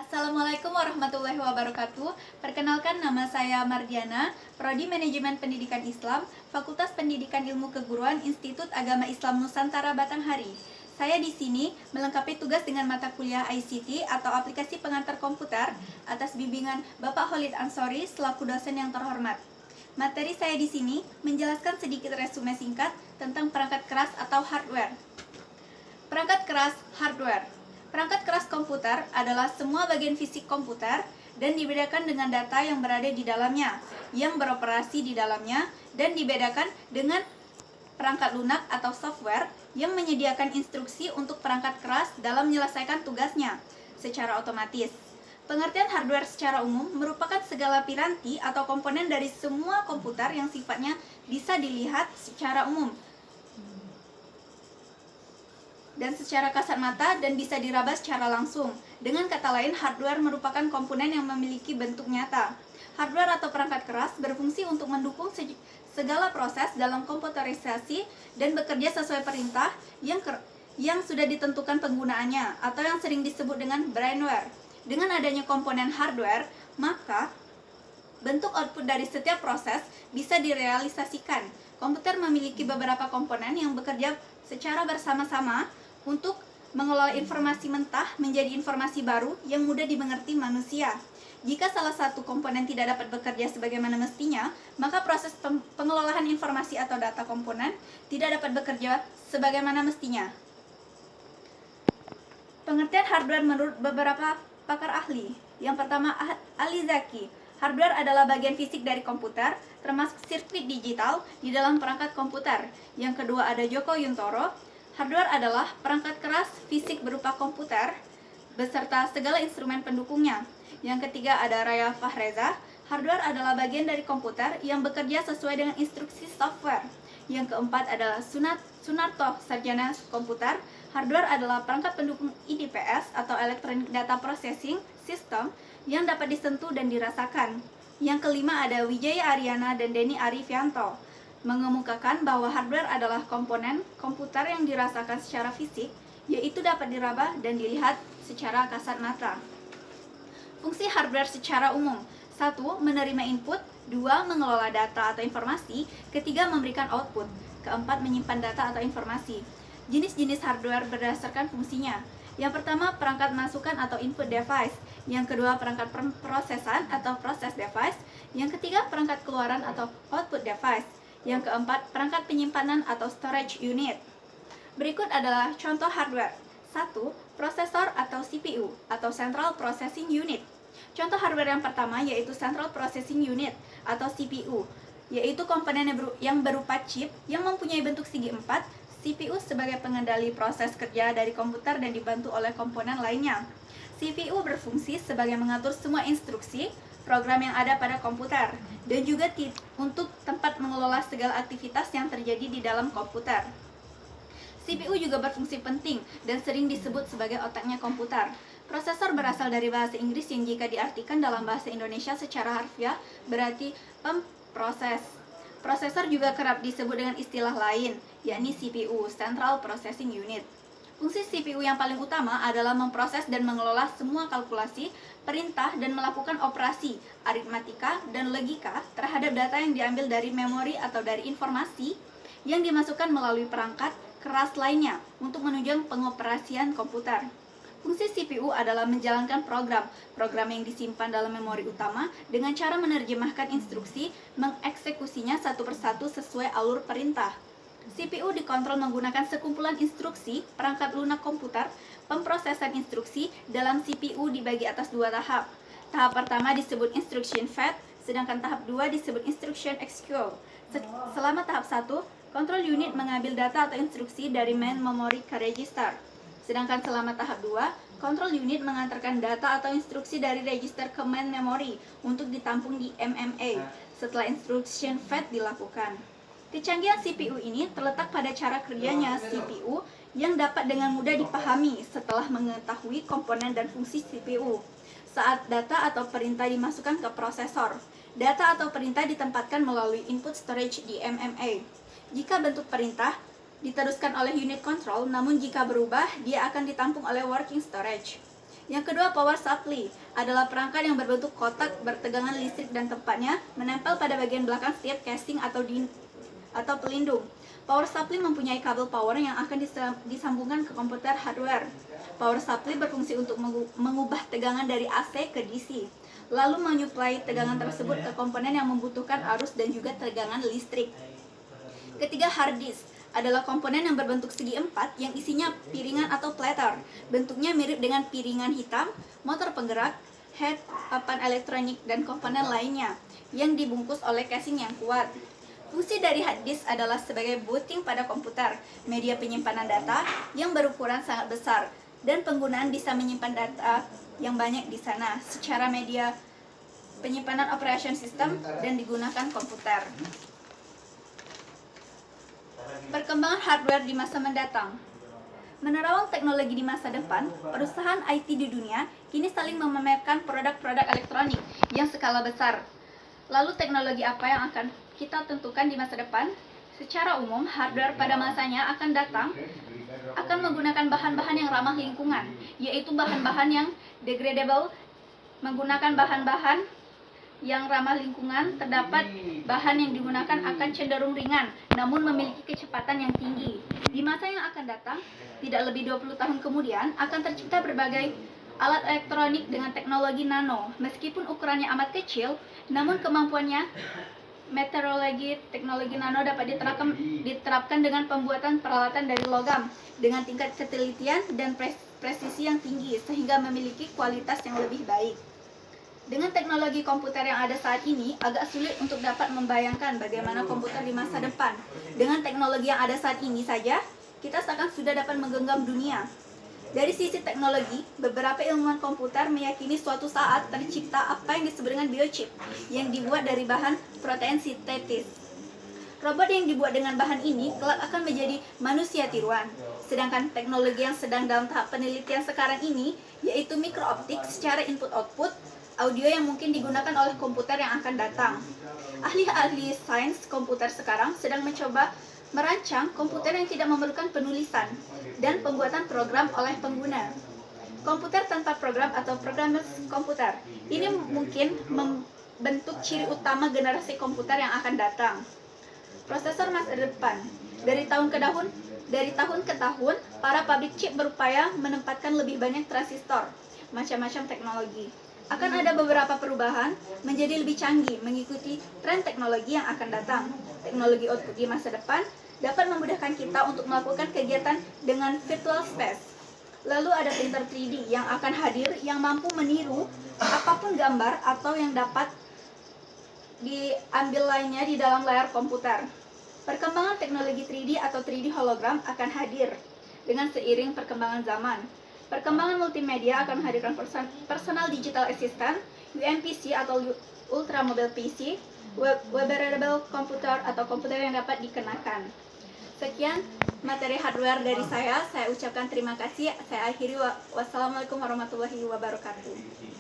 Assalamualaikum warahmatullahi wabarakatuh. Perkenalkan, nama saya Mardiana, Prodi Manajemen Pendidikan Islam, Fakultas Pendidikan Ilmu Keguruan, Institut Agama Islam Nusantara Batanghari. Saya di sini melengkapi tugas dengan mata kuliah ICT atau aplikasi pengantar komputer atas bimbingan Bapak Khalid Ansori selaku dosen yang terhormat. Materi saya di sini menjelaskan sedikit resume singkat tentang perangkat keras atau hardware. Perangkat keras hardware. Perangkat keras komputer adalah semua bagian fisik komputer dan dibedakan dengan data yang berada di dalamnya, yang beroperasi di dalamnya, dan dibedakan dengan perangkat lunak atau software yang menyediakan instruksi untuk perangkat keras dalam menyelesaikan tugasnya secara otomatis. Pengertian hardware secara umum merupakan segala piranti atau komponen dari semua komputer yang sifatnya bisa dilihat secara umum dan secara kasat mata dan bisa diraba secara langsung. Dengan kata lain, hardware merupakan komponen yang memiliki bentuk nyata. Hardware atau perangkat keras berfungsi untuk mendukung segala proses dalam komputerisasi dan bekerja sesuai perintah yang sudah ditentukan penggunaannya atau yang sering disebut dengan brainware. Dengan adanya komponen hardware, maka bentuk output dari setiap proses bisa direalisasikan. Komputer memiliki beberapa komponen yang bekerja secara bersama-sama untuk mengelola informasi mentah menjadi informasi baru yang mudah dimengerti manusia. Jika salah satu komponen tidak dapat bekerja sebagaimana mestinya, maka proses pengelolaan informasi atau data komponen tidak dapat bekerja sebagaimana mestinya. Pengertian hardware menurut beberapa pakar ahli. Yang pertama, Ali Zaki. Hardware adalah bagian fisik dari komputer, termasuk sirkuit digital di dalam perangkat komputer. Yang kedua ada Joko Yuntoro. Hardware adalah perangkat keras fisik berupa komputer beserta segala instrumen pendukungnya. Yang ketiga ada Raya Fahreza. Hardware adalah bagian dari komputer yang bekerja sesuai dengan instruksi software. Yang keempat adalah Sunarto, sarjana komputer. Hardware adalah perangkat pendukung IDPS atau Electronic Data Processing System yang dapat disentuh dan dirasakan. Yang kelima ada Wijaya Aryana dan Denny Arifianto, mengemukakan bahwa hardware adalah komponen komputer yang dirasakan secara fisik, yaitu dapat diraba dan dilihat secara kasat mata. Fungsi hardware secara umum: 1. Menerima input. 2. Mengelola data atau informasi. 3. Memberikan output. 4. Menyimpan data atau informasi. Jenis-jenis hardware berdasarkan fungsinya. Yang pertama, perangkat masukan atau input device. Yang kedua, perangkat prosesan atau process device. Yang ketiga, perangkat keluaran atau output device. Yang keempat, perangkat penyimpanan atau storage unit. Berikut adalah contoh hardware. 1. Prosesor atau CPU atau Central Processing Unit. Contoh hardware yang pertama yaitu Central Processing Unit atau CPU, yaitu komponen yang berupa chip yang mempunyai bentuk segi empat. CPU sebagai pengendali proses kerja dari komputer dan dibantu oleh komponen lainnya. CPU berfungsi sebagai mengatur semua instruksi program yang ada pada komputer dan juga untuk tempat mengelola segala aktivitas yang terjadi di dalam komputer. CPU juga berfungsi penting dan sering disebut sebagai otaknya komputer. Prosesor berasal dari bahasa Inggris yang jika diartikan dalam bahasa Indonesia secara harfiah berarti pemproses. Prosesor juga kerap disebut dengan istilah lain, yakni CPU, Central Processing Unit. Fungsi CPU yang paling utama adalah memproses dan mengelola semua kalkulasi, perintah, dan melakukan operasi, aritmatika, dan logika terhadap data yang diambil dari memori atau dari informasi yang dimasukkan melalui perangkat keras lainnya untuk menunjang pengoperasian komputer. Fungsi CPU adalah menjalankan program yang disimpan dalam memori utama dengan cara menerjemahkan instruksi, mengeksekusinya satu persatu sesuai alur perintah. CPU dikontrol menggunakan sekumpulan instruksi, perangkat lunak komputer. Pemprosesan instruksi dalam CPU dibagi atas dua tahap. Tahap pertama disebut instruction fetch, sedangkan tahap 2 disebut instruction execute. Selama tahap 1, control unit mengambil data atau instruksi dari main memory ke register. Sedangkan selama tahap 2, control unit mengantarkan data atau instruksi dari register ke main memory untuk ditampung di MMA setelah instruction fetch dilakukan. Kecanggihan CPU ini terletak pada cara kerjanya CPU yang dapat dengan mudah dipahami setelah mengetahui komponen dan fungsi CPU. Saat data atau perintah dimasukkan ke prosesor, data atau perintah ditempatkan melalui input storage di MMA. Jika bentuk perintah diteruskan oleh unit control, namun jika berubah, dia akan ditampung oleh working storage. Yang kedua, power supply adalah perangkat yang berbentuk kotak bertegangan listrik dan tempatnya menempel pada bagian belakang setiap casing atau pelindung. Power supply mempunyai kabel power yang akan disambungkan ke komputer hardware. Power supply berfungsi untuk mengubah tegangan dari AC ke DC, lalu menyuplai tegangan tersebut ke komponen yang membutuhkan arus dan juga tegangan listrik. Ketiga, hard disk adalah komponen yang berbentuk segi empat yang isinya piringan atau platter. Bentuknya mirip dengan piringan hitam, motor penggerak, head, papan elektronik, dan komponen lainnya yang dibungkus oleh casing yang kuat. Fungsi dari hard disk adalah sebagai booting pada komputer, media penyimpanan data yang berukuran sangat besar, dan penggunaan bisa menyimpan data yang banyak di sana secara media penyimpanan operation system dan digunakan komputer. Perkembangan hardware di masa mendatang. Menerawang teknologi di masa depan, perusahaan IT di dunia kini saling memamerkan produk-produk elektronik yang skala besar. Lalu teknologi apa yang akan kita tentukan di masa depan? Secara umum, hardware pada masanya akan menggunakan bahan-bahan yang ramah lingkungan, yaitu bahan-bahan yang degradable. Menggunakan bahan-bahan yang ramah lingkungan, terdapat bahan yang digunakan akan cenderung ringan, namun memiliki kecepatan yang tinggi. Di masa yang akan datang, tidak lebih 20 tahun kemudian, akan tercipta berbagai alat elektronik dengan teknologi nano. Meskipun ukurannya amat kecil, namun kemampuannya meteorologi teknologi nano dapat diterapkan dengan pembuatan peralatan dari logam dengan tingkat ketelitian dan presisi yang tinggi, sehingga memiliki kualitas yang lebih baik. Dengan teknologi komputer yang ada saat ini, agak sulit untuk dapat membayangkan bagaimana komputer di masa depan. Dengan teknologi yang ada saat ini saja, kita seakan sudah dapat menggenggam dunia. Dari sisi teknologi, beberapa ilmuwan komputer meyakini suatu saat tercipta apa yang disebut dengan biochip, yang dibuat dari bahan protein sintetis. Robot yang dibuat dengan bahan ini kelak akan menjadi manusia tiruan. Sedangkan teknologi yang sedang dalam tahap penelitian sekarang ini, yaitu mikrooptik secara input-output, audio yang mungkin digunakan oleh komputer yang akan datang. Ahli-ahli sains komputer sekarang sedang mencoba merancang komputer yang tidak memerlukan penulisan dan pembuatan program oleh pengguna. Komputer tanpa program atau programmer komputer. Ini mungkin membentuk ciri utama generasi komputer yang akan datang. Prosesor masa depan. Dari tahun ke tahun, para pabrik chip berupaya menempatkan lebih banyak transistor, macam-macam teknologi. Akan ada beberapa perubahan menjadi lebih canggih mengikuti tren teknologi yang akan datang. Teknologi output di masa depan dapat memudahkan kita untuk melakukan kegiatan dengan virtual space. Lalu ada printer 3D yang akan hadir yang mampu meniru apapun gambar atau yang dapat diambil lainnya di dalam layar komputer. Perkembangan teknologi 3D atau 3D hologram akan hadir dengan seiring perkembangan zaman. Perkembangan multimedia akan menghadirkan personal digital assistant, UMPC atau Ultra Mobile PC, wearable komputer atau komputer yang dapat dikenakan. Sekian materi hardware dari saya ucapkan terima kasih. Saya akhiri, wassalamualaikum warahmatullahi wabarakatuh.